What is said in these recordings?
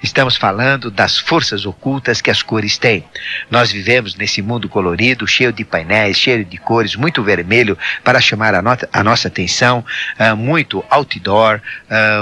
Estamos falando das forças ocultas que as cores têm. Nós vivemos nesse mundo colorido, cheio de painéis, cheio de cores, muito vermelho para chamar a nossa atenção, muito outdoor,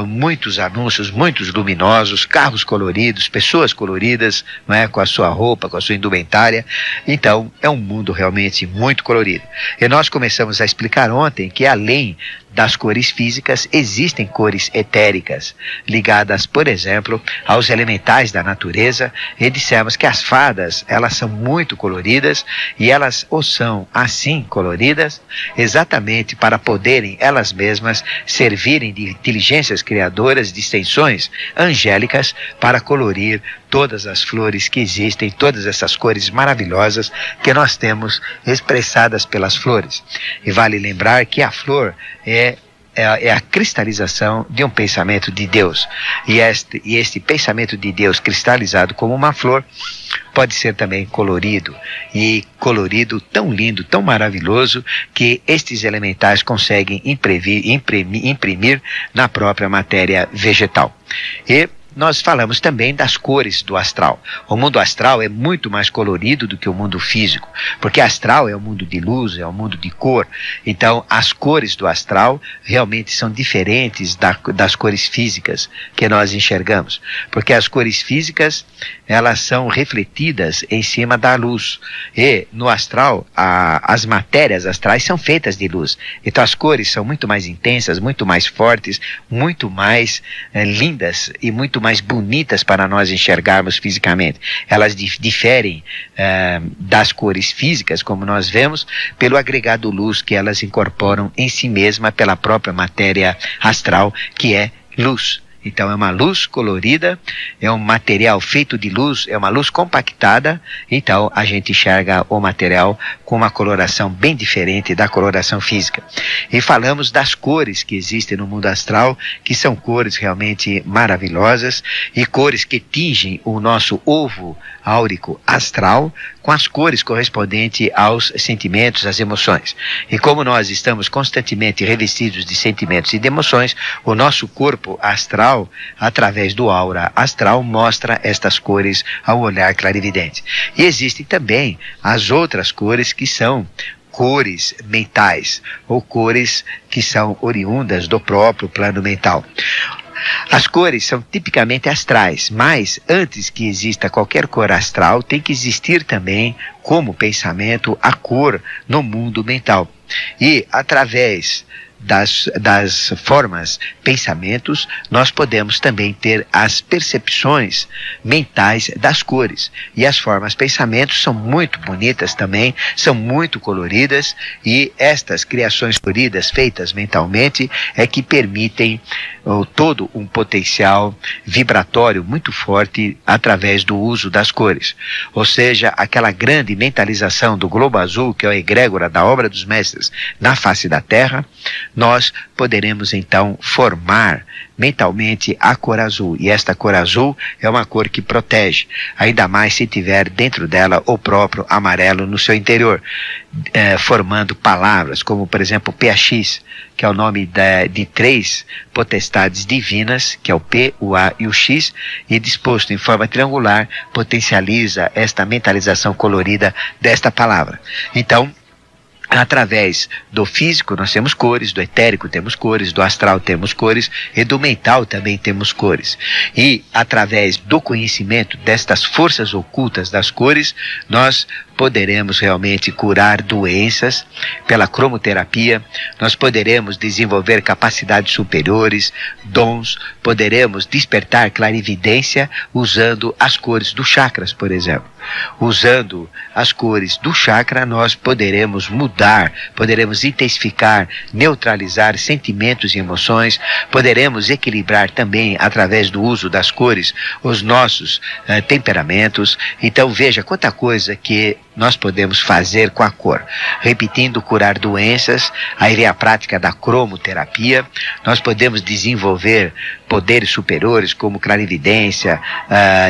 muitos anúncios, muitos luminosos, carros coloridos, pessoas coloridas, não é? Com a sua roupa, com a sua indumentária. Então, é um mundo realmente muito colorido. E nós começamos a explicar ontem que além das cores físicas, existem cores etéricas, ligadas, por exemplo, aos elementais da natureza, e dissemos que as fadas, elas são muito coloridas, e elas ou são assim coloridas, exatamente para poderem elas mesmas servirem de inteligências criadoras, de extensões angélicas, para colorir todas as flores que existem, todas essas cores maravilhosas que nós temos expressadas pelas flores. E vale lembrar que a flor é a cristalização de um pensamento de Deus. E este pensamento de Deus cristalizado como uma flor pode ser também colorido, e colorido tão lindo, tão maravilhoso, que estes elementais conseguem imprimir na própria matéria vegetal. E nós falamos também das cores do astral. O mundo astral é muito mais colorido do que o mundo físico, porque astral é um mundo de luz, é um mundo de cor. Então, as cores do astral realmente são diferentes das cores físicas que nós enxergamos, porque as cores físicas, elas são refletidas em cima da luz, e no astral, as matérias astrais são feitas de luz. Então, as cores são muito mais intensas, muito mais fortes, muito mais lindas e muito mais bonitas para nós enxergarmos fisicamente. Elas diferem das cores físicas, como nós vemos, pelo agregado luz que elas incorporam em si mesma pela própria matéria astral, que é luz. Então é uma luz colorida, é um material feito de luz, é uma luz compactada, então a gente enxerga o material com uma coloração bem diferente da coloração física. E falamos das cores que existem no mundo astral, que são cores realmente maravilhosas, e cores que tingem o nosso ovo áurico astral com as cores correspondentes aos sentimentos, às emoções. E como nós estamos constantemente revestidos de sentimentos e de emoções, o nosso corpo astral, através do aura astral, mostra estas cores ao olhar clarividente. E existem também as outras cores que são cores mentais, ou cores que são oriundas do próprio plano mental. As cores são tipicamente astrais, mas antes que exista qualquer cor astral, tem que existir também, como pensamento, a cor no mundo mental. E através das formas, pensamentos, nós podemos também ter as percepções mentais das cores. E as formas, pensamentos são muito bonitas também, são muito coloridas, e estas criações coloridas feitas mentalmente é que permitem todo um potencial vibratório muito forte através do uso das cores. Ou seja, aquela grande mentalização do globo azul, que é a egrégora da obra dos mestres na face da Terra, nós poderemos então formar mentalmente a cor azul. E esta cor azul é uma cor que protege, ainda mais se tiver dentro dela o próprio amarelo no seu interior, formando palavras como, por exemplo, PAX, que é o nome de 3 potestades divinas, que é o P, o A e o X, e disposto em forma triangular, potencializa esta mentalização colorida desta palavra. Então, através do físico nós temos cores, do etérico temos cores, do astral temos cores, e do mental também temos cores. E através do conhecimento destas forças ocultas das cores, nós poderemos realmente curar doenças pela cromoterapia, nós poderemos desenvolver capacidades superiores, dons, poderemos despertar clarividência usando as cores dos chakras, por exemplo. Usando as cores do chakra, nós poderemos mudar, poderemos intensificar, neutralizar sentimentos e emoções, poderemos equilibrar também, através do uso das cores, os nossos temperamentos. Então veja quanta coisa que nós podemos fazer com a cor. Repetindo, curar doenças, aí vem a prática da cromoterapia, nós podemos desenvolver poderes superiores, como clarividência,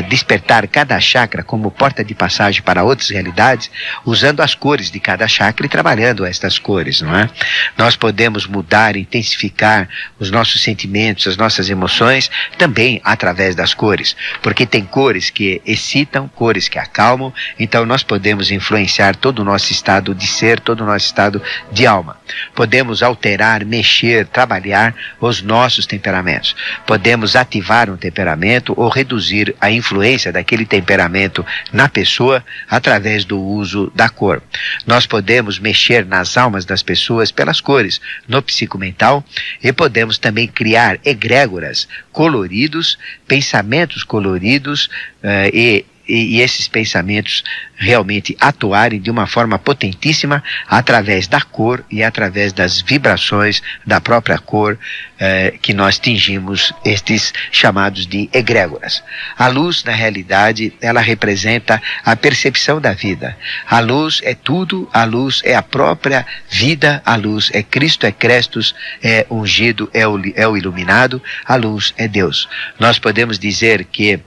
despertar cada chakra como porta de passagem para outras realidades, usando as cores de cada chakra e trabalhando estas cores, não é? Nós podemos mudar, intensificar os nossos sentimentos, as nossas emoções, também através das cores, porque tem cores que excitam, cores que acalmam, então nós podemos influenciar todo o nosso estado de ser, todo o nosso estado de alma. Podemos alterar, mexer, trabalhar os nossos temperamentos. Podemos ativar um temperamento ou reduzir a influência daquele temperamento na pessoa através do uso da cor. Nós podemos mexer nas almas das pessoas pelas cores, no psicomental, e podemos também criar egrégoras coloridos, pensamentos coloridos e esses pensamentos realmente atuarem de uma forma potentíssima através da cor e através das vibrações da própria cor que nós tingimos estes chamados de egrégoras. A luz, na realidade, ela representa a percepção da vida. A luz é tudo, a luz é a própria vida, a luz é Cristo, é Crestos, é ungido, é o iluminado, a luz é Deus. Nós podemos dizer que,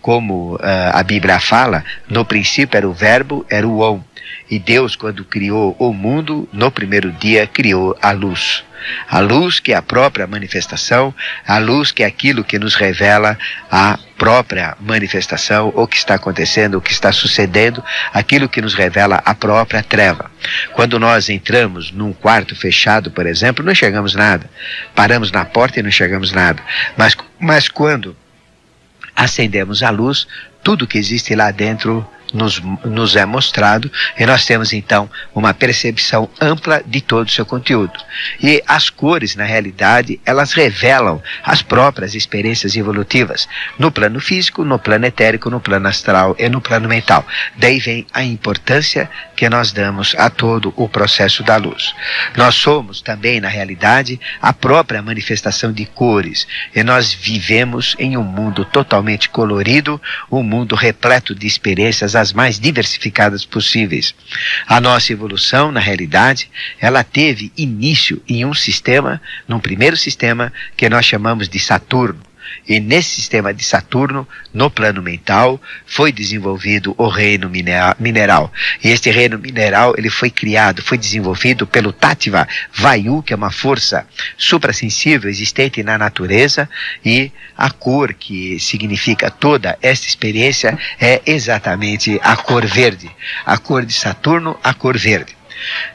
como a Bíblia fala, no princípio era o verbo, era o on. E Deus, quando criou o mundo, no primeiro dia criou a luz. A luz que é a própria manifestação, a luz que é aquilo que nos revela a própria manifestação, o que está acontecendo, o que está sucedendo, aquilo que nos revela a própria treva. Quando nós entramos num quarto fechado, por exemplo, não enxergamos nada. Paramos na porta e não enxergamos nada. Mas quando acendemos a luz, tudo que existe lá dentro nos é mostrado, e nós temos então uma percepção ampla de todo o seu conteúdo. E as cores, na realidade, elas revelam as próprias experiências evolutivas, no plano físico, no plano etérico, no plano astral e no plano mental. Daí vem a importância que nós damos a todo o processo da luz. Nós somos também, na realidade, a própria manifestação de cores, e nós vivemos em um mundo totalmente colorido, um mundo repleto de experiências as mais diversificadas possíveis. A nossa evolução, na realidade, ela teve início em um sistema, num primeiro sistema que nós chamamos de Saturno. E nesse sistema de Saturno, no plano mental, foi desenvolvido o reino mineral. E este reino mineral, ele foi criado, foi desenvolvido pelo Tattva Vayu, que é uma força suprassensível existente na natureza, e a cor que significa toda esta experiência é exatamente a cor verde. A cor de Saturno, a cor verde.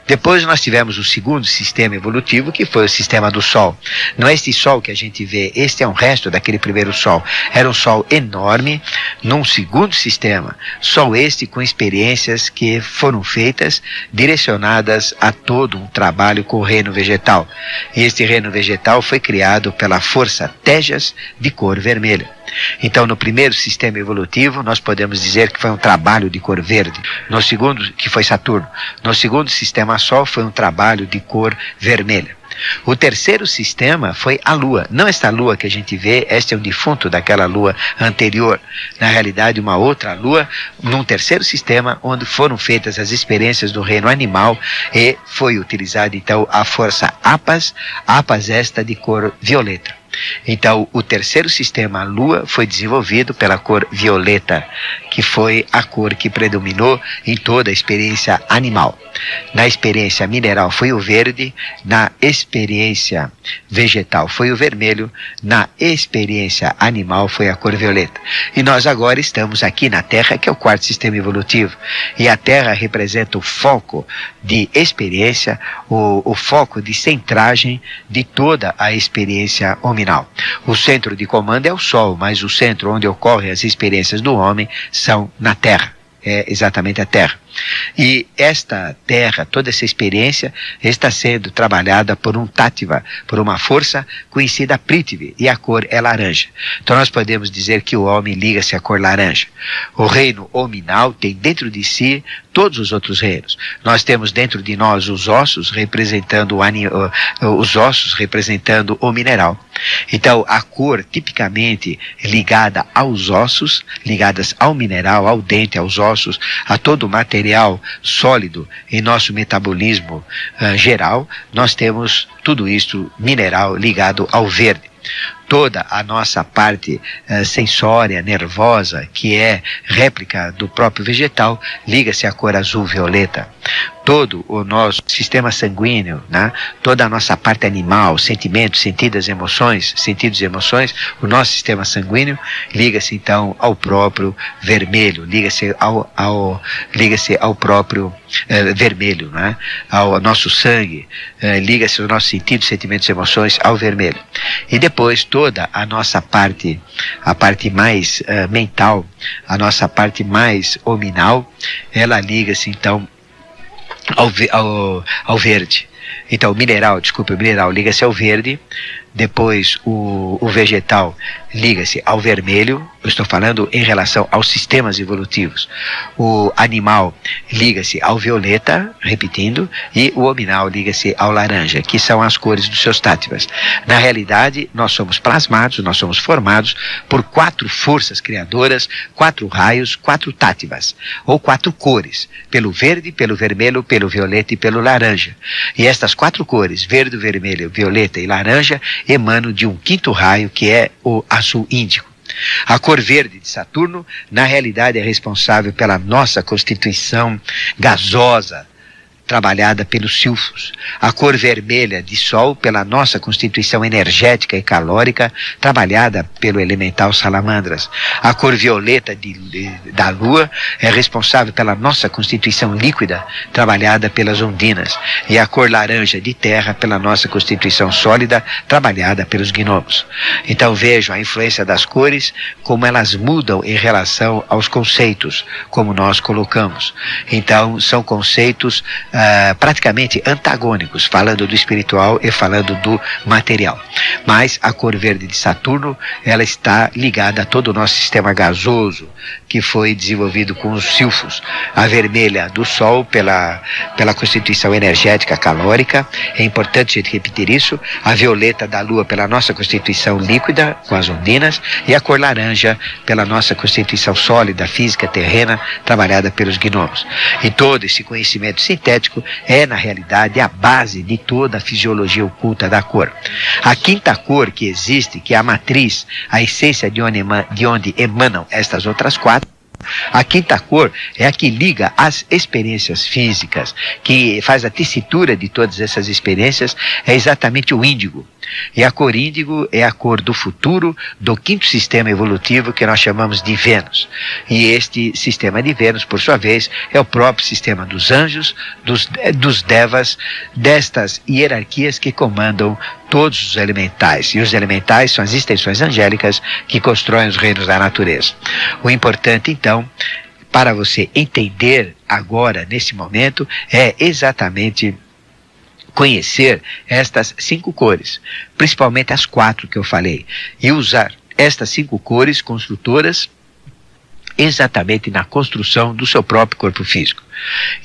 Depois nós tivemos o segundo sistema evolutivo, que foi o sistema do Sol. Não é este Sol que a gente vê, este é um resto daquele primeiro Sol. Era um Sol enorme, num segundo sistema. Sol este com experiências que foram feitas, direcionadas a todo um trabalho com o reino vegetal. E este reino vegetal foi criado pela força Tejas de cor vermelha. Então, no primeiro sistema evolutivo, nós podemos dizer que foi um trabalho de cor verde. No segundo, que foi Saturno. No segundo sistema Sol, foi um trabalho de cor vermelha. O terceiro sistema foi a Lua. Não esta Lua que a gente vê, este é um defunto daquela Lua anterior. Na realidade, uma outra Lua, num terceiro sistema, onde foram feitas as experiências do reino animal, e foi utilizada então a força Apas esta de cor violeta. Então, o terceiro sistema, a Lua, foi desenvolvido pela cor violeta, que foi a cor que predominou em toda a experiência animal. Na experiência mineral foi o verde, na experiência vegetal foi o vermelho, na experiência animal foi a cor violeta. E nós agora estamos aqui na Terra, que é o quarto sistema evolutivo. E a Terra representa o foco de experiência, o foco de centragem de toda a experiência hominal. O centro de comando é o Sol, mas o centro onde ocorrem as experiências do homem são na Terra. É exatamente a Terra. E esta Terra, toda essa experiência, está sendo trabalhada por um Tattva, por uma força conhecida Prithvi, e a cor é laranja. Então nós podemos dizer que o homem liga-se à cor laranja. O reino hominal tem dentro de si todos os outros reinos. Nós temos dentro de nós os ossos representando o mineral. Então a cor tipicamente ligada aos ossos, ligadas ao mineral, ao dente, aos ossos, a todo o material sólido em nosso metabolismo geral, nós temos tudo isso mineral ligado ao verde. toda a nossa parte sensória, nervosa, que é réplica do próprio vegetal, liga-se à cor azul-violeta. Todo o nosso sistema sanguíneo, né? Toda a nossa parte animal, sentimentos, sentidos e emoções, o nosso sistema sanguíneo liga-se então ao próprio vermelho, liga-se ao próprio vermelho, né? Ao nosso sangue, liga-se aos nossos sentidos, sentimentos e emoções ao vermelho. E depois toda a nossa parte, a parte mais mental, a nossa parte mais hominal, ela liga-se então ao verde. Então, o mineral liga-se ao verde, depois o vegetal liga-se ao vermelho, eu estou falando em relação aos sistemas evolutivos. O animal liga-se ao violeta, repetindo, e o hominal liga-se ao laranja, que são as cores dos seus táttvas. Na realidade, nós somos plasmados, nós somos formados por 4 forças criadoras, 4 raios, 4 táttvas, ou 4 cores, pelo verde, pelo vermelho, pelo violeta e pelo laranja. E estas 4 cores, verde, vermelho, violeta e laranja, emanam de um 5º raio, que é o azul índigo. A cor verde de Saturno, na realidade, é responsável pela nossa constituição gasosa, trabalhada pelos silfos. A cor vermelha de Sol, pela nossa constituição energética e calórica, trabalhada pelo elemental salamandras. A cor violeta da Lua é responsável pela nossa constituição líquida, trabalhada pelas ondinas. E a cor laranja de Terra, pela nossa constituição sólida, trabalhada pelos gnomos. Então vejam a influência das cores, como elas mudam em relação aos conceitos, como nós colocamos. Então são conceitos praticamente antagônicos, falando do espiritual e falando do material. Mas a cor verde de Saturno, ela está ligada a todo o nosso sistema gasoso, que foi desenvolvido com os silfos. A vermelha do Sol, pela constituição energética calórica, é importante a gente repetir isso. A violeta da Lua, pela nossa constituição líquida, com as ondinas, e a cor laranja, pela nossa constituição sólida, física, terrena, trabalhada pelos gnomos. E todo esse conhecimento sintético é, na realidade, a base de toda a fisiologia oculta da cor. A 5ª cor que existe, que é a matriz, a essência de onde emanam estas outras 4, a 5ª cor é a que liga as experiências físicas, que faz a tessitura de todas essas experiências, é exatamente o índigo. E a cor índigo é a cor do futuro, do 5º sistema evolutivo, que nós chamamos de Vênus. E este sistema de Vênus, por sua vez, é o próprio sistema dos anjos, dos devas, destas hierarquias que comandam todos os elementais. E os elementais são as extensões angélicas que constroem os reinos da natureza. O importante, então, para você entender agora, nesse momento, é exatamente conhecer estas 5 cores, principalmente as 4 que eu falei, e usar estas 5 cores construtoras exatamente na construção do seu próprio corpo físico.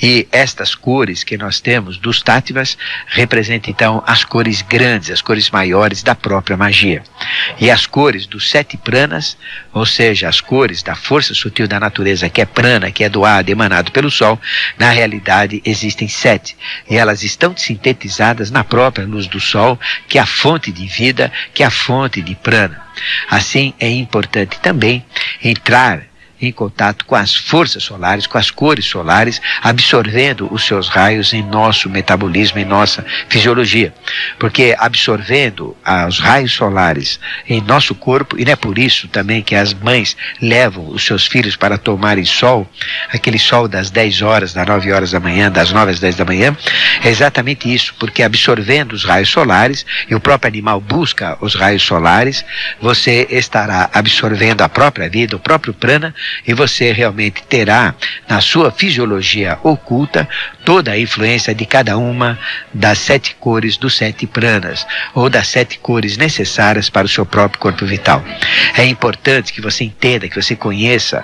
E estas cores que nós temos dos táttvas representam então as cores grandes, as cores maiores da própria magia. E as cores dos 7 pranas, ou seja, as cores da força sutil da natureza, que é prana, que é doado, emanado pelo Sol, na realidade existem 7. E elas estão sintetizadas na própria luz do Sol, que é a fonte de vida, que é a fonte de prana. Assim, é importante também entrar em contato com as forças solares, com as cores solares, absorvendo os seus raios em nosso metabolismo, em nossa fisiologia. Porque absorvendo os raios solares em nosso corpo, e não é por isso também que as mães levam os seus filhos para tomarem sol, aquele sol das 10 horas, das 9 horas da manhã, das 9 às 10 da manhã, é exatamente isso, porque absorvendo os raios solares, e o próprio animal busca os raios solares, você estará absorvendo a própria vida, o próprio prana, e você realmente terá na sua fisiologia oculta toda a influência de cada uma das 7 cores dos 7 pranas, ou das 7 cores necessárias para o seu próprio corpo vital. É importante que você entenda, que você conheça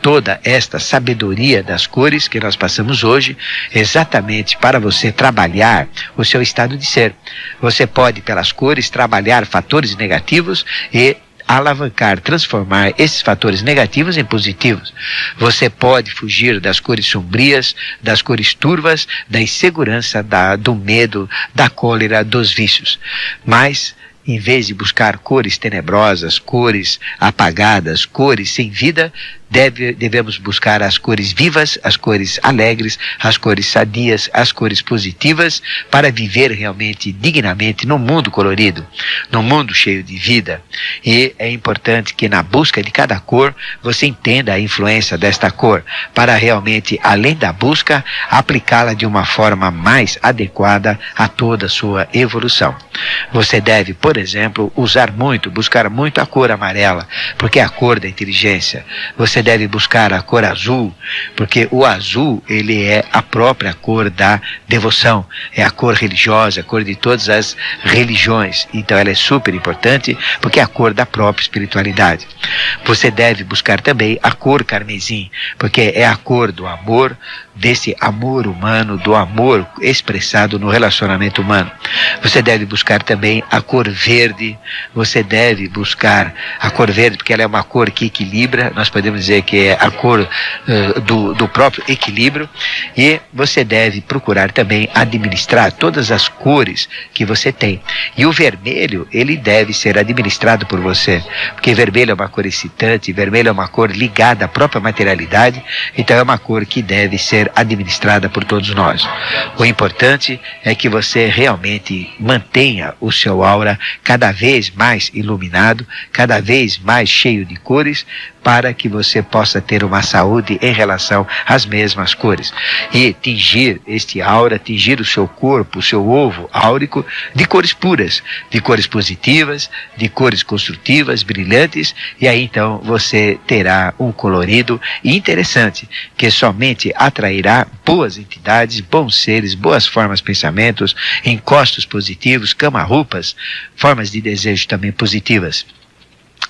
toda esta sabedoria das cores que nós passamos hoje, exatamente para você trabalhar o seu estado de ser. Você pode, pelas cores, trabalhar fatores negativos e alavancar, transformar esses fatores negativos em positivos. Você pode fugir das cores sombrias, das cores turvas, da insegurança, do medo, da cólera, dos vícios. Mas em vez de buscar cores tenebrosas, cores apagadas, cores sem vida, devemos buscar as cores vivas, as cores alegres, as cores sadias, as cores positivas, para viver realmente dignamente no mundo colorido, no mundo cheio de vida. E é importante que na busca de cada cor, você entenda a influência desta cor, para realmente, além da busca, aplicá-la de uma forma mais adequada a toda a sua evolução. Você deve, por exemplo, buscar muito a cor amarela, porque é a cor da inteligência. Você deve buscar a cor azul, porque o azul, ele é a própria cor da devoção, é a cor religiosa, a cor de todas as religiões. Então ela é super importante, porque é a cor da própria espiritualidade. Você deve buscar também a cor carmesim, porque é a cor do amor, desse amor humano, do amor expressado no relacionamento humano. Você deve buscar também a cor verde. Você deve buscar a cor verde, porque ela é uma cor que equilibra. Nós podemos dizer que é a cor do próprio equilíbrio. E você deve procurar também administrar todas as cores que você tem. E o vermelho, ele deve ser administrado por você, porque vermelho é uma cor excitante, vermelho é uma cor ligada à própria materialidade. Então é uma cor que deve ser administrada por todos nós. O importante é que você realmente mantenha o seu aura cada vez mais iluminado, cada vez mais cheio de cores, para que você possa ter uma saúde em relação às mesmas cores. E tingir este aura, tingir o seu corpo, o seu ovo áurico, de cores puras, de cores positivas, de cores construtivas, brilhantes, e aí então você terá um colorido interessante, que somente atrairá boas entidades, bons seres, boas formas, pensamentos, encostos positivos, cama-roupas, formas de desejo também positivas.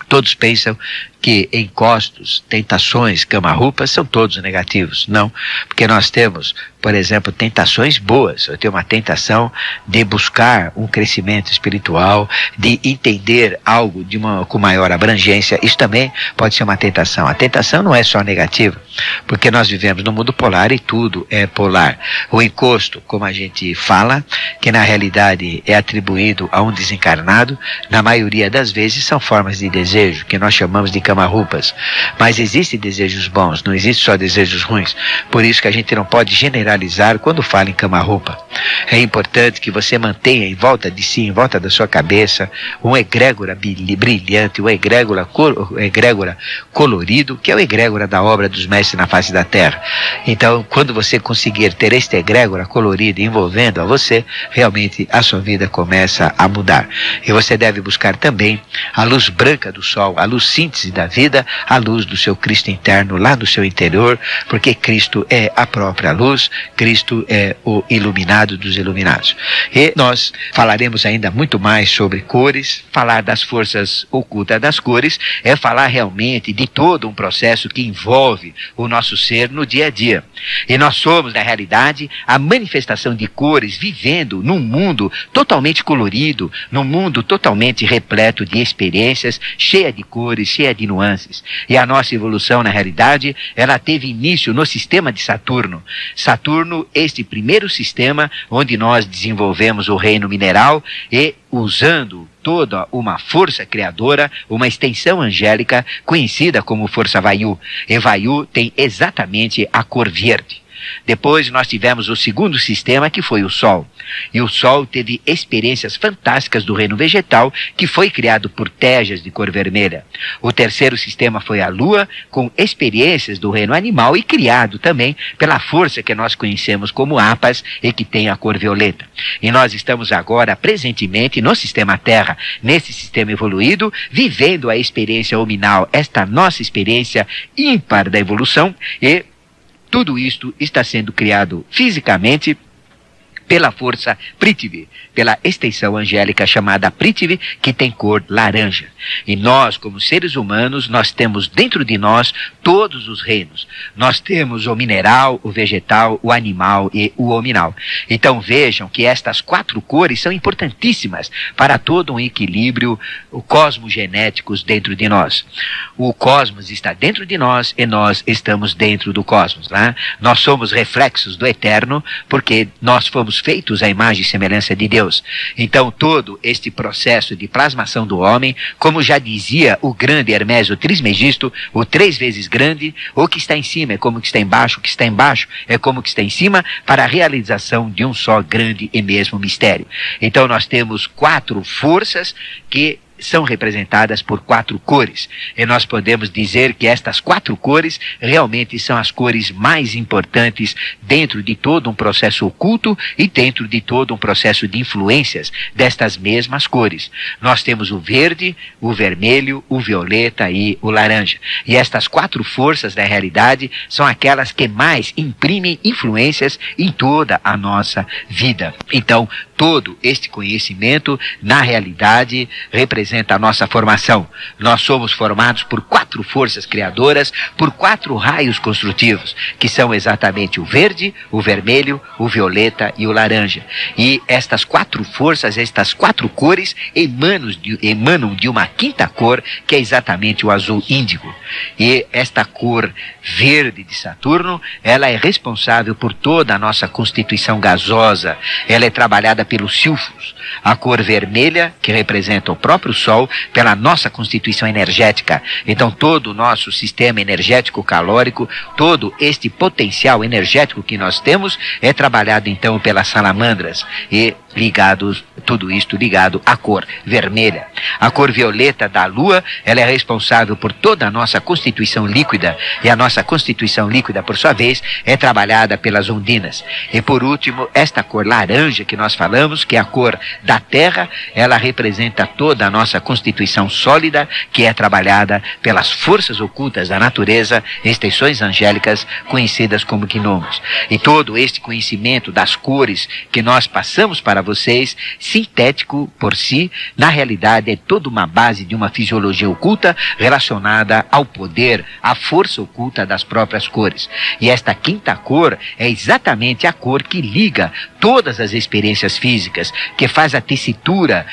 Todos pensam que encostos, tentações, cama-roupas são todos negativos. Não, porque nós temos, por exemplo, tentações boas. Eu tenho uma tentação de buscar um crescimento espiritual, de entender algo com maior abrangência. Isso também pode ser uma tentação. A tentação não é só negativa, porque nós vivemos no mundo polar e tudo é polar. O encosto, como a gente fala, que na realidade é atribuído a um desencarnado, na maioria das vezes são formas de desejo, que nós chamamos de cama-roupas. Mas existem desejos bons, não existem só desejos ruins. Por isso que a gente não pode generalizar quando fala em cama-roupa. É importante que você mantenha em volta de si, em volta da sua cabeça, um egrégora brilhante, um egrégora colorido, que é o egrégora da obra dos mestres na face da terra. Então, quando você conseguir ter este egrégora colorido envolvendo a você, realmente a sua vida começa a mudar. E você deve buscar também a luz branca do sol, a luz síntese da vida, a luz do seu Cristo interno lá no seu interior, porque Cristo é a própria luz, Cristo é o iluminado dos iluminados. E nós falaremos ainda muito mais sobre cores. Falar das forças ocultas das cores é falar realmente de todo um processo que envolve o nosso ser no dia a dia. E nós somos, na realidade, a manifestação de cores vivendo num mundo totalmente colorido, num mundo totalmente repleto de experiências, cheia de cores, cheia de nuances. E a nossa evolução, na realidade, ela teve início no sistema de Saturno. Saturno, este primeiro sistema onde nós desenvolvemos o reino mineral e, usando toda uma força criadora, uma extensão angélica conhecida como força Vayu. E Vayu tem exatamente a cor verde. Depois nós tivemos o segundo sistema, que foi o Sol. E o Sol teve experiências fantásticas do reino vegetal, que foi criado por tejas de cor vermelha. O terceiro sistema foi a Lua, com experiências do reino animal e criado também pela força que nós conhecemos como Apas e que tem a cor violeta. E nós estamos agora, presentemente, no sistema Terra, nesse sistema evoluído, vivendo a experiência hominal, esta nossa experiência ímpar da evolução, e tudo isto está sendo criado fisicamente pela força Prithvi, pela extensão angélica chamada Prithvi, que tem cor laranja. E nós, como seres humanos, nós temos dentro de nós todos os reinos. Nós temos o mineral, o vegetal, o animal e o hominal. Então vejam que estas 4 cores são importantíssimas para todo um equilíbrio cosmogenéticos dentro de nós. O cosmos está dentro de nós e nós estamos dentro do cosmos. Né? Nós somos reflexos do eterno, porque nós fomos fomos feitos à imagem e semelhança de Deus. Então, todo este processo de plasmação do homem, como já dizia o grande Hermes o Trismegisto, o 3 vezes grande, o que está em cima é como o que está embaixo, o que está embaixo é como o que está em cima, para a realização de um só grande e mesmo mistério. Então, nós temos 4 forças que são representadas por 4 cores. E nós podemos dizer que estas 4 cores realmente são as cores mais importantes dentro de todo um processo oculto e dentro de todo um processo de influências destas mesmas cores. Nós temos o verde, o vermelho, o violeta e o laranja. E estas 4 forças da realidade são aquelas que mais imprimem influências em toda a nossa vida. Então, todo este conhecimento, na realidade, representa a nossa formação. Nós somos formados por 4 forças criadoras, por 4 raios construtivos, que são exatamente o verde, o vermelho, o violeta e o laranja. E estas 4 forças, estas 4 cores, emanam de uma 5ª cor, que é exatamente o azul índigo. E esta cor verde de Saturno, ela é responsável por toda a nossa constituição gasosa. Ela é trabalhada pelos silfos. A cor vermelha, que representa o próprio Sol, pela nossa constituição energética. Então, todo o nosso sistema energético calórico, todo este potencial energético que nós temos, é trabalhado então pelas salamandras e tudo isto ligado à cor vermelha. A cor violeta da Lua, ela é responsável por toda a nossa constituição líquida, e a nossa constituição líquida, por sua vez, é trabalhada pelas ondinas. E por último, esta cor laranja que nós falamos, que é a cor da Terra, ela representa toda a nossa constituição sólida, que é trabalhada pelas forças ocultas da natureza, extensões angélicas, conhecidas como gnomos. E todo este conhecimento das cores que nós passamos para vocês, sintético por si, na realidade é toda uma base de uma fisiologia oculta relacionada ao poder, à força oculta das próprias cores. E esta 5ª cor é exatamente a cor que liga todas as experiências físicas, que faz a tessitura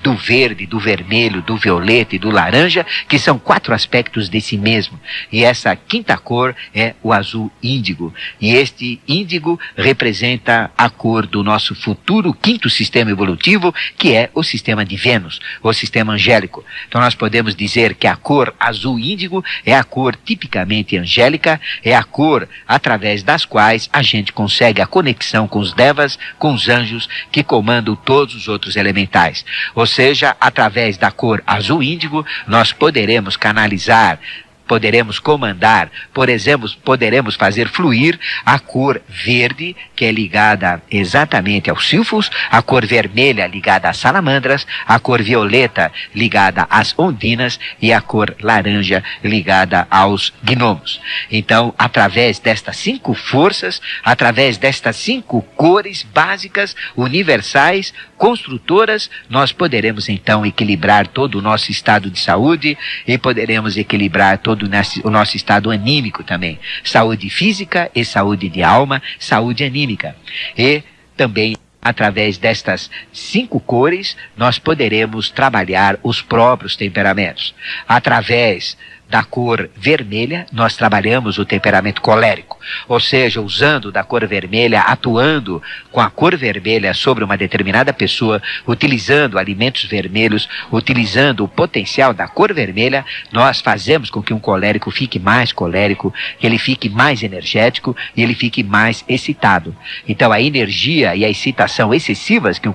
do verde, do vermelho, do violeta e do laranja, que são 4 aspectos de si mesmo. E essa 5ª cor é o azul índigo. E este índigo representa a cor do nosso futuro 5º sistema evolutivo, que é o sistema de Vênus, o sistema angélico. Então nós podemos dizer que a cor azul índigo é a cor tipicamente angélica, é a cor através das quais a gente consegue a conexão com os devas, com os anjos que comandam todos os outros elementais. Ou seja, através da cor azul índigo, nós poderemos canalizar, poderemos comandar, por exemplo, poderemos fazer fluir a cor verde, que é ligada exatamente aos silfos, a cor vermelha ligada às salamandras, a cor violeta ligada às ondinas e a cor laranja ligada aos gnomos. Então, através destas 5 forças, através destas 5 cores básicas, universais, construtoras, nós poderemos então equilibrar todo o nosso estado de saúde e poderemos equilibrar todo o nosso estado anímico também. Saúde física e saúde de alma, saúde anímica. E também, através destas 5 cores, nós poderemos trabalhar os próprios temperamentos. Através da cor vermelha, nós trabalhamos o temperamento colérico, ou seja, usando da cor vermelha, atuando com a cor vermelha sobre uma determinada pessoa, utilizando alimentos vermelhos, utilizando o potencial da cor vermelha, nós fazemos com que um colérico fique mais colérico, que ele fique mais energético e ele fique mais excitado. Então a energia e a excitação excessivas que um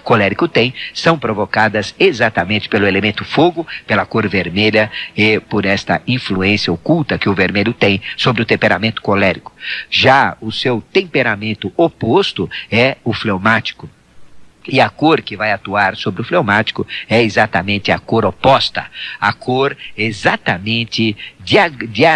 colérico tem são provocadas exatamente pelo elemento fogo, pela cor vermelha e por esta influência oculta que o vermelho tem sobre o temperamento colérico. Já o seu temperamento oposto é o fleumático. E a cor que vai atuar sobre o fleumático é exatamente a cor oposta, a cor exatamente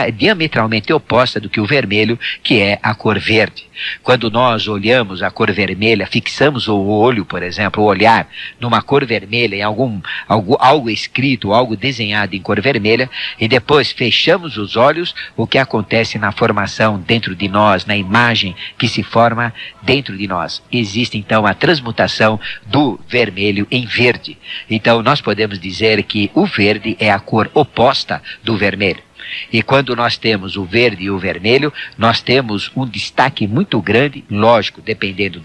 diametralmente oposta do que o vermelho, que é a cor verde. Quando nós olhamos a cor vermelha, fixamos o olho, por exemplo, o olhar numa cor vermelha, em algo escrito, algo desenhado em cor vermelha, e depois fechamos os olhos, o que acontece na formação dentro de nós, na imagem que se forma dentro de nós? Existe então a transmutação do vermelho em verde. Então nós podemos dizer que o verde é a cor oposta do vermelho. E quando nós temos o verde e o vermelho, nós temos um destaque muito grande, lógico, dependendo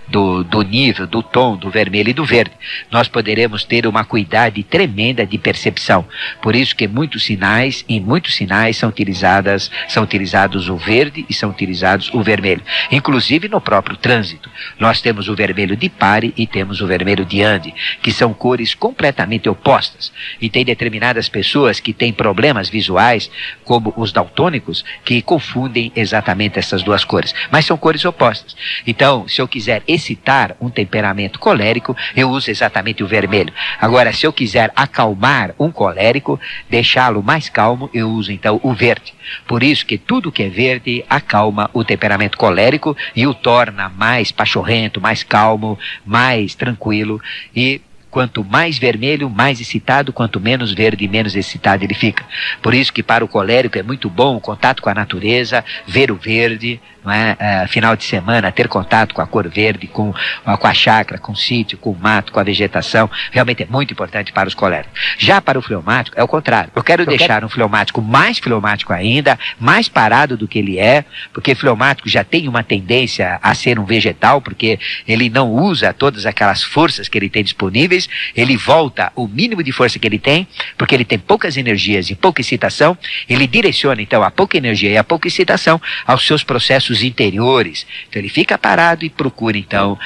do nível, do tom do vermelho e do verde. Nós poderemos ter uma acuidade tremenda de percepção. Por isso que em muitos sinais são utilizados o verde e são utilizados o vermelho. Inclusive no próprio trânsito. Nós temos o vermelho de pare e temos o vermelho de ande, que são cores completamente opostas. E tem determinadas pessoas que têm problemas visuais, como os daltônicos, que confundem exatamente essas duas cores. Mas são cores opostas. Então, se eu quiser excitar um temperamento colérico, eu uso exatamente o vermelho. Agora, se eu quiser acalmar um colérico, deixá-lo mais calmo, eu uso então o verde. Por isso que tudo que é verde acalma o temperamento colérico e o torna mais pachorrento, mais calmo, mais tranquilo. E quanto mais vermelho, mais excitado; quanto menos verde, menos excitado ele fica. Por isso que para o colérico é muito bom o contato com a natureza, ver o verde, não é? Final de semana, ter contato com a cor verde, com a chácara, com o sítio, com o mato, com a vegetação, realmente é muito importante para os coléricos. Já para o fleumático é o contrário. Eu quero deixar um fleumático mais fleumático ainda, mais parado do que ele é, porque fleumático já tem uma tendência a ser um vegetal, porque ele não usa todas aquelas forças que ele tem disponíveis, ele volta o mínimo de força que ele tem, porque ele tem poucas energias e pouca excitação, ele direciona então a pouca energia e a pouca excitação aos seus processos interiores. Então ele fica parado e procura então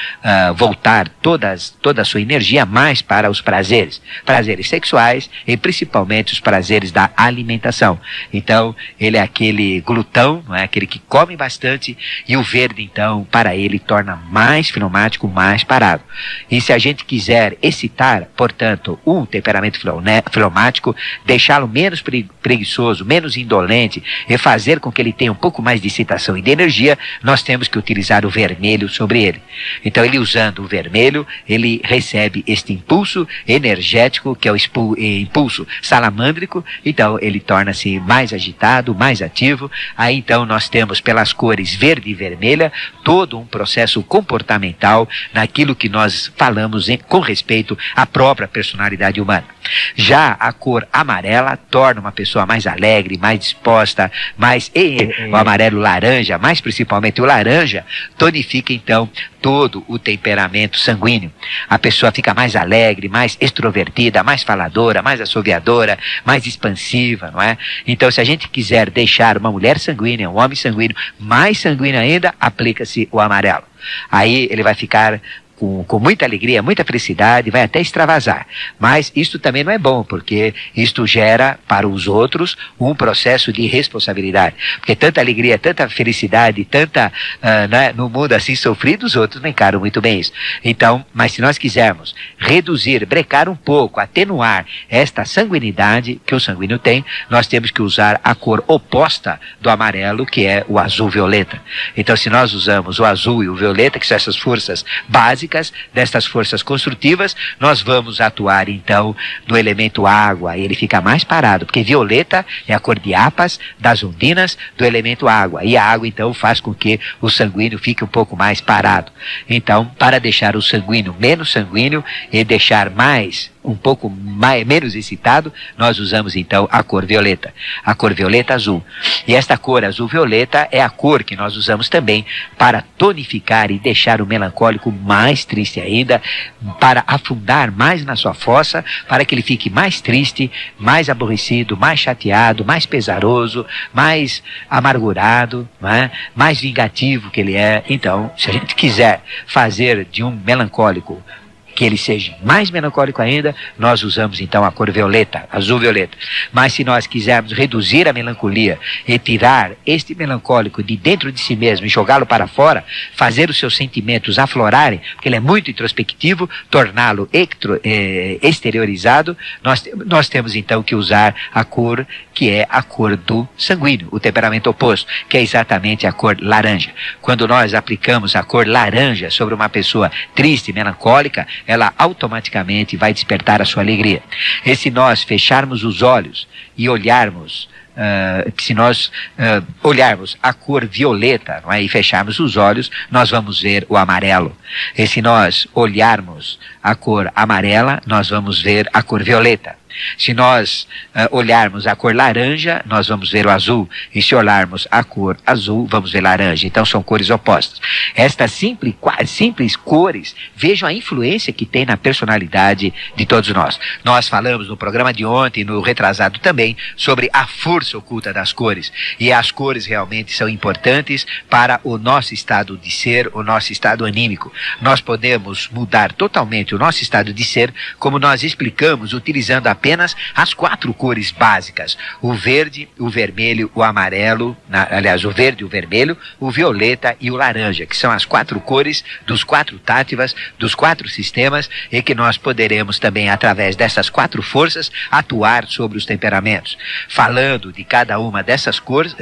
voltar toda a sua energia mais para os prazeres sexuais e principalmente os prazeres da alimentação. Então ele é aquele glutão, não é? Aquele que come bastante, e o verde então para ele torna mais fleumático, mais parado. E se a gente quiser excitar, portanto, um temperamento fleumático, deixá-lo menos preguiçoso, menos indolente e fazer com que ele tenha um pouco mais de excitação e de energia, nós temos que utilizar o vermelho sobre ele. Então ele usando o vermelho, ele recebe este impulso energético, que é o impulso salamândrico, então ele torna-se mais agitado, mais ativo. Aí então nós temos pelas cores verde e vermelha todo um processo comportamental naquilo que nós falamos com respeito à própria personalidade humana. Já a cor amarela torna uma pessoa mais alegre, mais disposta, o amarelo laranja, mais principalmente o laranja, tonifica então todo o temperamento sanguíneo. A pessoa fica mais alegre, mais extrovertida, mais faladora, mais assoviadora, mais expansiva, não é? Então, se a gente quiser deixar uma mulher sanguínea, um homem sanguíneo, mais sanguíneo ainda, aplica-se o amarelo. Aí ele vai ficar com muita alegria, muita felicidade, vai até extravasar. Mas isto também não é bom, porque isto gera para os outros um processo de responsabilidade. Porque tanta alegria, tanta felicidade, né, no mundo assim sofrido, os outros não encaram muito bem isso. Então, mas se nós quisermos reduzir, brecar um pouco, atenuar esta sanguinidade que o sanguíneo tem, nós temos que usar a cor oposta do amarelo, que é o azul-violeta. Então, se nós usamos o azul e o violeta, que são essas forças básicas, destas forças construtivas, nós vamos atuar então no elemento água, e ele fica mais parado, porque violeta é a cor de apas, das ondinas, do elemento água, e a água então faz com que o sanguíneo fique um pouco mais parado. Então, para deixar o sanguíneo menos sanguíneo e deixar menos excitado, nós usamos então a cor violeta azul. E esta cor azul-violeta é a cor que nós usamos também para tonificar e deixar o melancólico mais triste ainda, para afundar mais na sua fossa, para que ele fique mais triste, mais aborrecido, mais chateado, mais pesaroso, mais amargurado, né? Mais vingativo que ele é. Então, se a gente quiser fazer de um melancólico que ele seja mais melancólico ainda, nós usamos então a cor violeta, azul-violeta. Mas se nós quisermos reduzir a melancolia e tirar este melancólico de dentro de si mesmo e jogá-lo para fora, fazer os seus sentimentos aflorarem, porque ele é muito introspectivo, torná-lo exteriorizado, nós temos então que usar a cor que é a cor do sanguíneo, o temperamento oposto, que é exatamente a cor laranja. Quando nós aplicamos a cor laranja sobre uma pessoa triste, melancólica, ela automaticamente vai despertar a sua alegria. E se nós fecharmos os olhos e olharmos, se nós olharmos a cor violeta, não é? E fecharmos os olhos, nós vamos ver o amarelo. E se nós olharmos a cor amarela, nós vamos ver a cor violeta. Se nós olharmos a cor laranja, nós vamos ver o azul. E se olharmos a cor azul, vamos ver laranja. Então são cores opostas. Estas simples cores, vejam a influência que tem na personalidade de todos nós. Nós falamos no programa de ontem, no retrasado também, sobre a força oculta das cores. E as cores realmente são importantes para o nosso estado de ser, o nosso estado anímico. Nós podemos mudar totalmente o nosso estado de ser, como nós explicamos, utilizando apenas as 4 cores básicas: o verde, o vermelho, o amarelo, aliás, o verde, o vermelho, o violeta e o laranja, que são as 4 cores dos 4 táttivas, dos 4 sistemas, e que nós poderemos também, através dessas 4 forças, atuar sobre os temperamentos. Falando de cada uma dessas cores,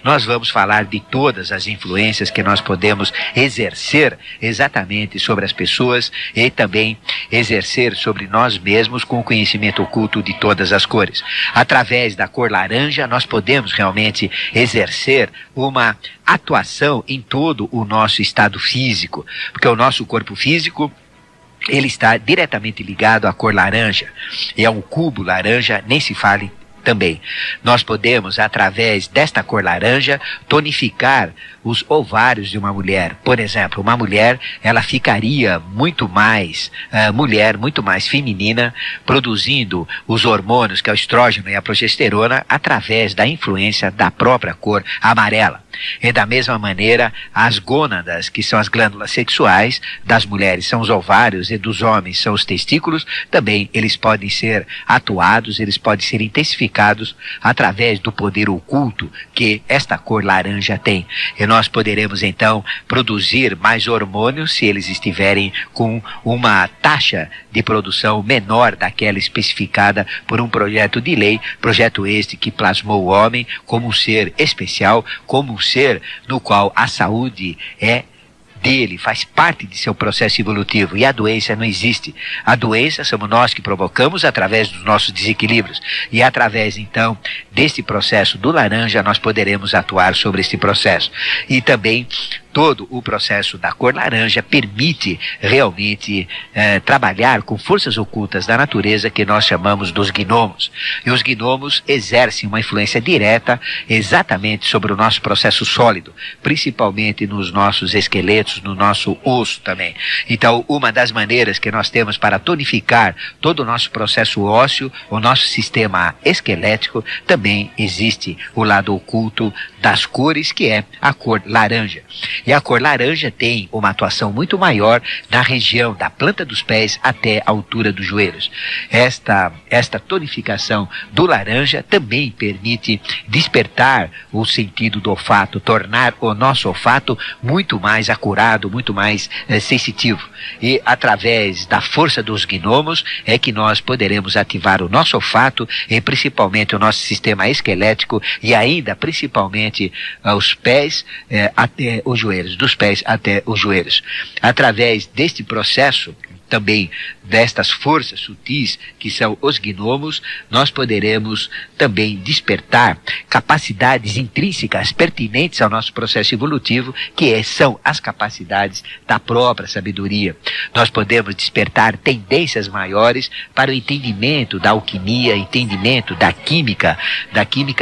nós vamos falar de todas as influências que nós podemos exercer exatamente sobre as pessoas e também exercer sobre nós mesmos com o conhecimento oculto de todas as cores. Através da cor laranja, nós podemos realmente exercer uma atuação em todo o nosso estado físico, porque o nosso corpo físico, ele está diretamente ligado à cor laranja. E é um cubo laranja, nem se fale também. Nós podemos, através desta cor laranja, tonificar os ovários de uma mulher. Por exemplo, uma mulher, ela ficaria muito mais muito mais feminina, produzindo os hormônios, que é o estrógeno e a progesterona, através da influência da própria cor amarela. E da mesma maneira, as gônadas, que são as glândulas sexuais das mulheres, são os ovários, e dos homens são os testículos, também eles podem ser atuados, eles podem ser intensificados através do poder oculto que esta cor laranja tem. E nós poderemos então produzir mais hormônios se eles estiverem com uma taxa de produção menor daquela especificada por um projeto de lei, projeto este que plasmou o homem como um ser especial, como um ser no qual a saúde é dele, faz parte de seu processo evolutivo, e a doença não existe. A doença somos nós que provocamos através dos nossos desequilíbrios, e através então desse processo do laranja nós poderemos atuar sobre esse processo. E também todo o processo da cor laranja permite realmente trabalhar com forças ocultas da natureza que nós chamamos dos gnomos. E os gnomos exercem uma influência direta exatamente sobre o nosso processo sólido, principalmente nos nossos esqueletos, no nosso osso também. Então, uma das maneiras que nós temos para tonificar todo o nosso processo ósseo, o nosso sistema esquelético, também existe o lado oculto das cores, que é a cor laranja. E a cor laranja tem uma atuação muito maior na região da planta dos pés até a altura dos joelhos. Esta tonificação do laranja também permite despertar o sentido do olfato, tornar o nosso olfato muito mais acurado, muito mais sensitivo. E através da força dos gnomos é que nós poderemos ativar o nosso olfato e principalmente o nosso sistema esquelético, e ainda principalmente os pés até os joelhos, dos pés até os joelhos. Através deste processo, também destas forças sutis que são os gnomos, nós poderemos também despertar capacidades intrínsecas pertinentes ao nosso processo evolutivo, que são as capacidades da própria sabedoria. Nós podemos despertar tendências maiores para o entendimento da alquimia, entendimento da química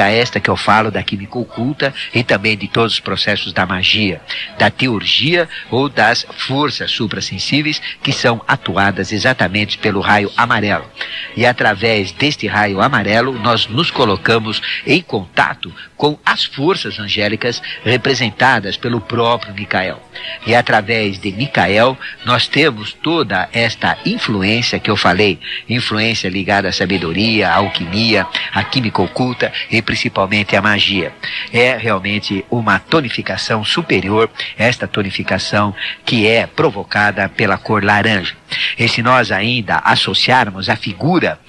esta que eu falo, da química oculta, e também de todos os processos da magia, da teurgia ou das forças suprassensíveis que são atuadas exatamente pelo raio amarelo. E através deste raio amarelo nós nos colocamos em contato com as forças angélicas representadas pelo próprio Micael. E através de Micael nós temos toda esta influência que eu falei, influência ligada à sabedoria, à alquimia, à química oculta e principalmente à magia. É realmente uma tonificação superior, esta tonificação que é provocada pela cor laranja. E se nós ainda associarmos a figura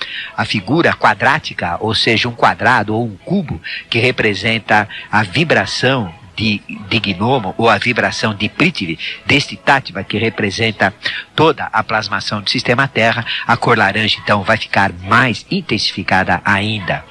quadrática, ou seja, um quadrado ou um cubo, que representa a vibração de gnomo, ou a vibração de Prithvi, deste Tattva que representa toda a plasmação do sistema Terra, a cor laranja então vai ficar mais intensificada ainda.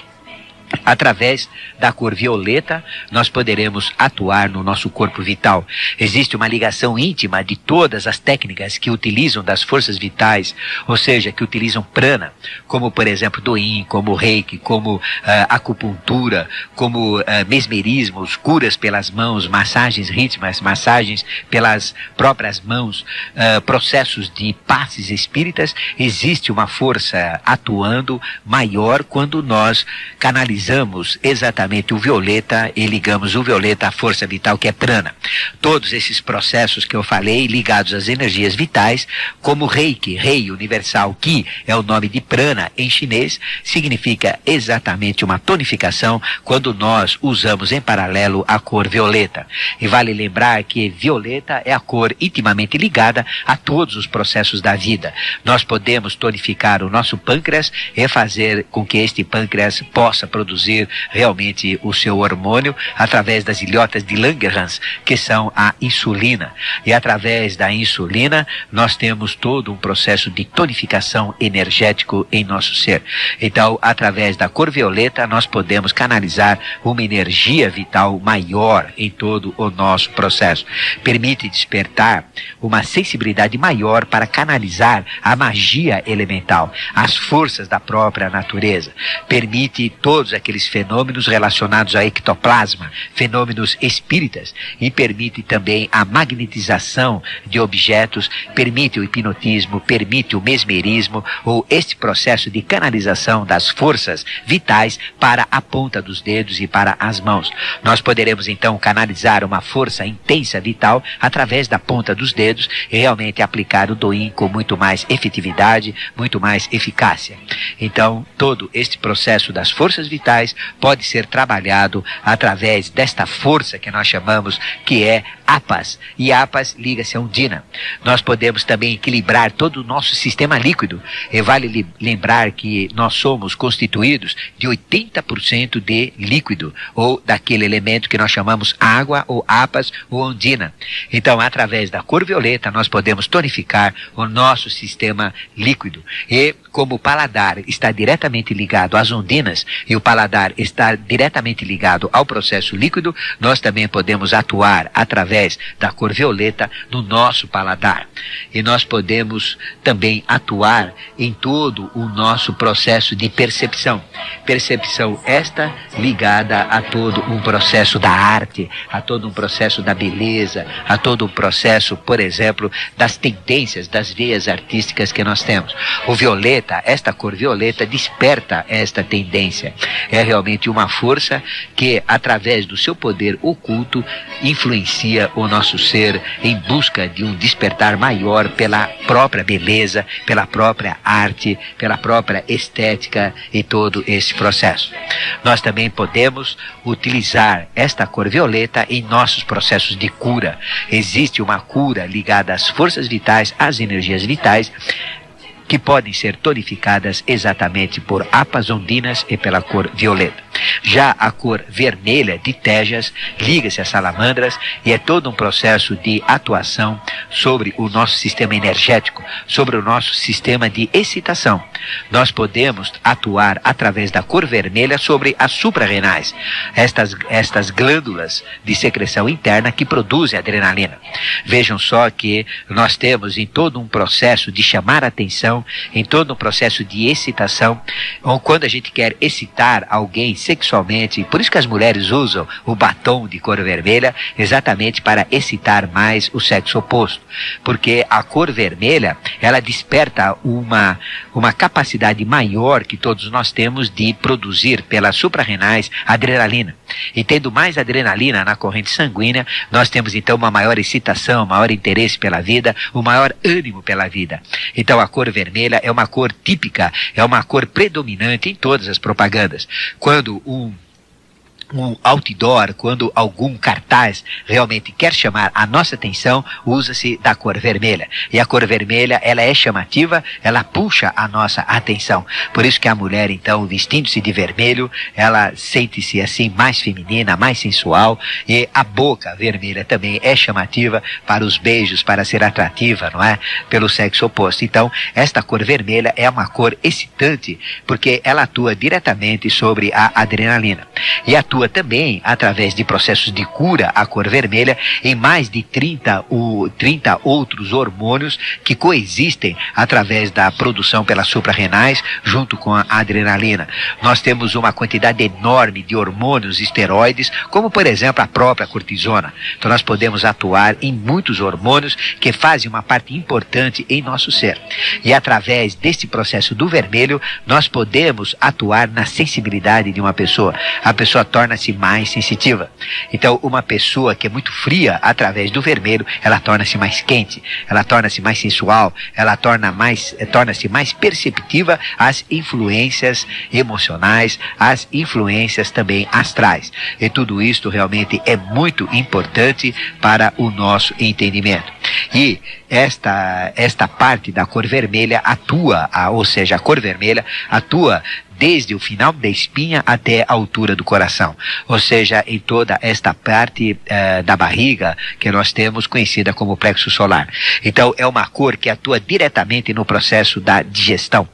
Através da cor violeta, nós poderemos atuar no nosso corpo vital. Existe uma ligação íntima de todas as técnicas que utilizam das forças vitais, ou seja, que utilizam prana, como por exemplo do yin, como reiki, como acupuntura, como mesmerismos, curas pelas mãos, massagens rítmicas, massagens pelas próprias mãos, processos de passes espíritas. Existe uma força atuando maior quando nós canalizamos exatamente o violeta e ligamos o violeta à força vital, que é prana. Todos esses processos que eu falei ligados às energias vitais, como reiki, rei universal, ki é o nome de prana em chinês, significa exatamente uma tonificação quando nós usamos em paralelo a cor violeta. E vale lembrar que violeta é a cor intimamente ligada a todos os processos da vida. Nós podemos tonificar o nosso pâncreas e fazer com que este pâncreas possa produzir realmente o seu hormônio através das ilhotas de Langerhans, que são a insulina. E através da insulina nós temos todo um processo de tonificação energético em nosso ser. Então, através da cor violeta nós podemos canalizar uma energia vital maior em todo o nosso processo. Permite despertar uma sensibilidade maior para canalizar a magia elemental, as forças da própria natureza. Permite todos aqueles fenômenos relacionados ao ectoplasma, fenômenos espíritas, e permite também a magnetização de objetos, permite o hipnotismo, permite o mesmerismo, ou este processo de canalização das forças vitais para a ponta dos dedos e para as mãos. Nós poderemos então canalizar uma força intensa vital através da ponta dos dedos e realmente aplicar o Douyin com muito mais efetividade, muito mais eficácia. Então, todo este processo das forças vitais pode ser trabalhado através desta força que nós chamamos que é APAS, e APAS liga-se a Undina. Nós podemos também equilibrar todo o nosso sistema líquido, e vale lembrar que nós somos constituídos de 80% de líquido, ou daquele elemento que nós chamamos água, ou APAS, ou Undina. Então, através da cor violeta, nós podemos tonificar o nosso sistema líquido, e como o paladar está diretamente ligado às ondinas, e o paladar está diretamente ligado ao processo líquido, nós também podemos atuar através da cor violeta no nosso paladar. E nós podemos também atuar em todo o nosso processo de percepção. Percepção esta ligada a todo um processo da arte, a todo um processo da beleza, a todo um processo, por exemplo, das tendências, das veias artísticas que nós temos. O violeta, esta cor violeta, desperta esta tendência. É realmente uma força que, através do seu poder oculto, influencia o nosso ser em busca de um despertar maior pela própria beleza, pela própria arte, pela própria estética e todo esse processo. Nós também podemos utilizar esta cor violeta em nossos processos de cura. Existe uma cura ligada às forças vitais, às energias vitais, que podem ser tonificadas exatamente por apas ondinas e pela cor violeta. Já a cor vermelha de Tejas liga-se às salamandras e é todo um processo de atuação sobre o nosso sistema energético, sobre o nosso sistema de excitação. Nós podemos atuar através da cor vermelha sobre as suprarrenais, estas glândulas de secreção interna que produzem adrenalina. Vejam só que nós temos em todo um processo de chamar a atenção, em todo um processo de excitação, ou quando a gente quer excitar alguém sexualmente, por isso que as mulheres usam o batom de cor vermelha, exatamente para excitar mais o sexo oposto, porque a cor vermelha, ela desperta uma capacidade maior que todos nós temos de produzir pelas suprarrenais adrenalina, e tendo mais adrenalina na corrente sanguínea, nós temos então uma maior excitação, maior interesse pela vida, um maior ânimo pela vida. Então a cor vermelha é uma cor típica, é uma cor predominante em todas as propagandas. Quando um outdoor, quando algum cartaz realmente quer chamar a nossa atenção, usa-se da cor vermelha. E a cor vermelha, ela é chamativa, ela puxa a nossa atenção. Por isso que a mulher, então, vestindo-se de vermelho, ela sente-se assim mais feminina, mais sensual, e a boca vermelha também é chamativa para os beijos, para ser atrativa, não é? Pelo sexo oposto. Então, esta cor vermelha é uma cor excitante, porque ela atua diretamente sobre a adrenalina. E atua também através de processos de cura a cor vermelha em mais de 30 outros hormônios que coexistem através da produção pelas suprarrenais junto com a adrenalina. Nós temos uma quantidade enorme de hormônios esteroides, como por exemplo a própria cortisona. Então nós podemos atuar em muitos hormônios que fazem uma parte importante em nosso ser. E através desse processo do vermelho, nós podemos atuar na sensibilidade de uma pessoa. A pessoa torna-se mais sensitiva. Então, uma pessoa que é muito fria, através do vermelho, ela torna-se mais quente, ela torna-se mais sensual, ela torna-se mais perceptiva às influências emocionais, às influências também astrais. E tudo isto realmente é muito importante para o nosso entendimento. E esta parte da cor vermelha atua, ou seja, a cor vermelha atua desde o final da espinha até a altura do coração, ou seja, em toda esta parte da barriga que nós temos conhecida como plexo solar. Então é uma cor que atua diretamente no processo da digestão.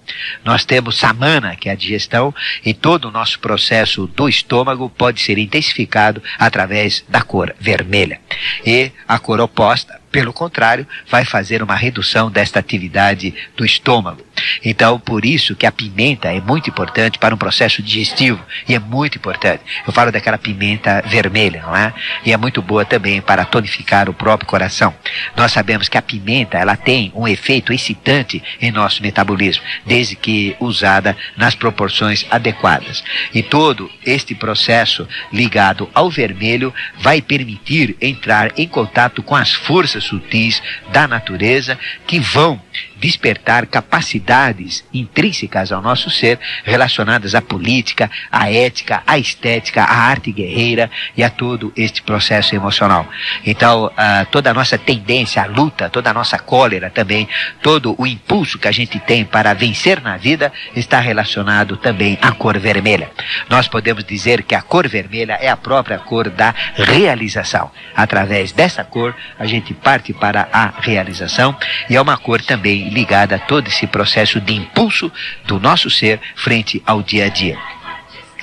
Nós temos samana, que é a digestão, e todo o nosso processo do estômago pode ser intensificado através da cor vermelha. E a cor oposta, pelo contrário, vai fazer uma redução desta atividade do estômago. Então, por isso que a pimenta é muito importante para um processo digestivo, e é muito importante. Eu falo daquela pimenta vermelha, não é? E é muito boa também para tonificar o próprio coração. Nós sabemos que a pimenta, ela tem um efeito excitante em nosso metabolismo, desde que usada nas proporções adequadas. E todo este processo ligado ao vermelho vai permitir entrar em contato com as forças sutis da natureza que vão despertar capacidades intrínsecas ao nosso ser relacionadas à política, à ética, à estética, à arte guerreira e a todo este processo emocional. Então, toda a nossa tendência à luta, toda a nossa cólera também, todo o impulso que a gente tem para vencer na vida está relacionado também à cor vermelha. Nós podemos dizer que a cor vermelha é a própria cor da realização. Através dessa cor, a gente parte para a realização e é uma cor também ligada a todo esse processo de impulso do nosso ser frente ao dia a dia.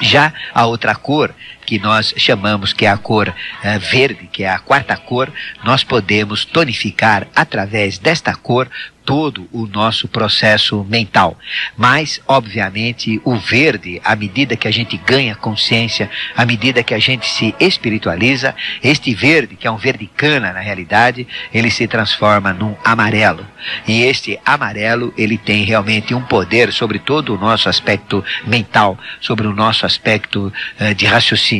Já a outra cor, que nós chamamos que é a cor verde, que é a quarta cor, nós podemos tonificar através desta cor todo o nosso processo mental. Mas, obviamente, o verde, à medida que a gente ganha consciência, à medida que a gente se espiritualiza, este verde, que é um verde cana na realidade, ele se transforma num amarelo. E este amarelo, ele tem realmente um poder sobre todo o nosso aspecto mental, sobre o nosso aspecto de raciocínio.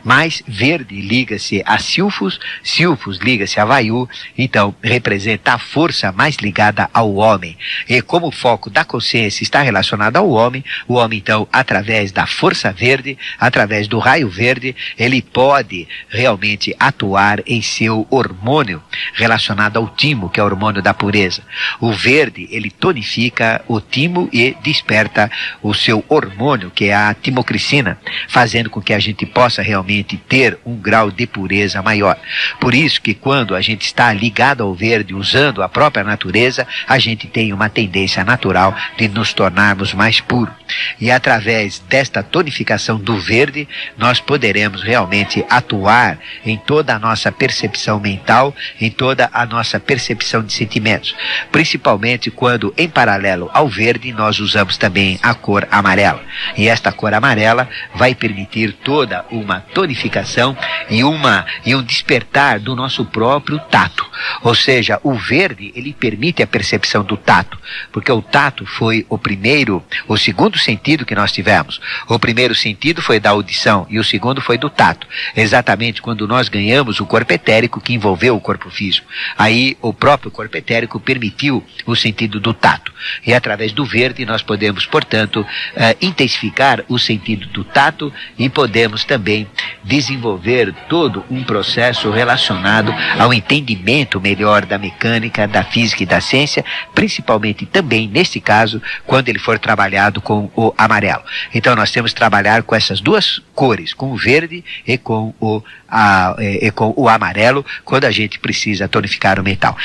Mas verde liga-se a Silfos, Silfos liga-se a Vayu, então representa a força mais ligada ao homem. E como o foco da consciência está relacionado ao homem, o homem então, através da força verde, através do raio verde, ele pode realmente atuar em seu hormônio relacionado ao timo, que é o hormônio da pureza. O verde, ele tonifica o timo e desperta o seu hormônio, que é a timocricina, fazendo com que a gente possa realmente ter um grau de pureza maior. Por isso que quando a gente está ligado ao verde, usando a própria natureza, a gente tem uma tendência natural de nos tornarmos mais puros. E através desta tonificação do verde, nós poderemos realmente atuar em toda a nossa percepção mental, em toda a nossa percepção de sentimentos. Principalmente quando, em paralelo ao verde, nós usamos também a cor amarela. E esta cor amarela vai permitir toda uma tonificação e um despertar do nosso próprio tato. Ou seja, o verde, ele permite a percepção do tato, porque o tato foi o segundo sentido que nós tivemos. O primeiro sentido foi da audição e o segundo foi do tato. Exatamente quando nós ganhamos o corpo etérico que envolveu o corpo físico. Aí o próprio corpo etérico permitiu o sentido do tato. E através do verde nós podemos, portanto, intensificar o sentido do tato e podemos também desenvolver todo um processo relacionado ao entendimento melhor da mecânica, da física e da ciência, principalmente também, neste caso, quando ele for trabalhado com o amarelo. Então nós temos que trabalhar com essas duas cores, com o verde e com o amarelo, quando a gente precisa tonificar o metal.